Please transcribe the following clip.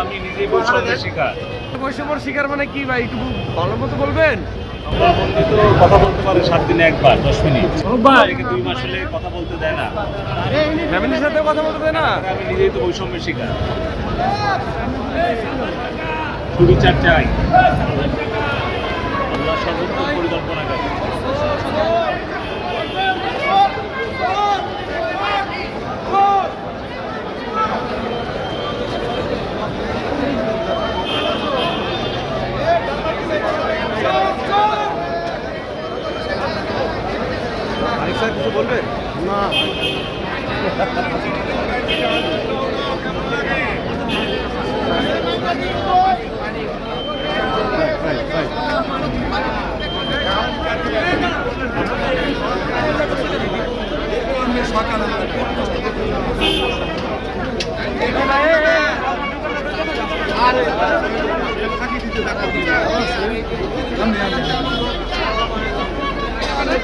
আমি নিজেই বৈষম্যের শিকার। বৈষম্যের শিকার মানে কি ভাই, একটু ভালো মতো বলবেন? বন্ধু তো কথা বলতে পারে 7 দিনে একবার 10 মিনিট, 2 মাস হলে কথা বলতে দেয় না, ফ্যামিলির সাথে কথা বলতে দেয় না। আমি নিজেই তো বৈষম্যের শিকার। সুবিচার চাই, আল্লাহ সর্বোত্তম পরিকল্পনা করে। কিছু বলবেন না? সকালে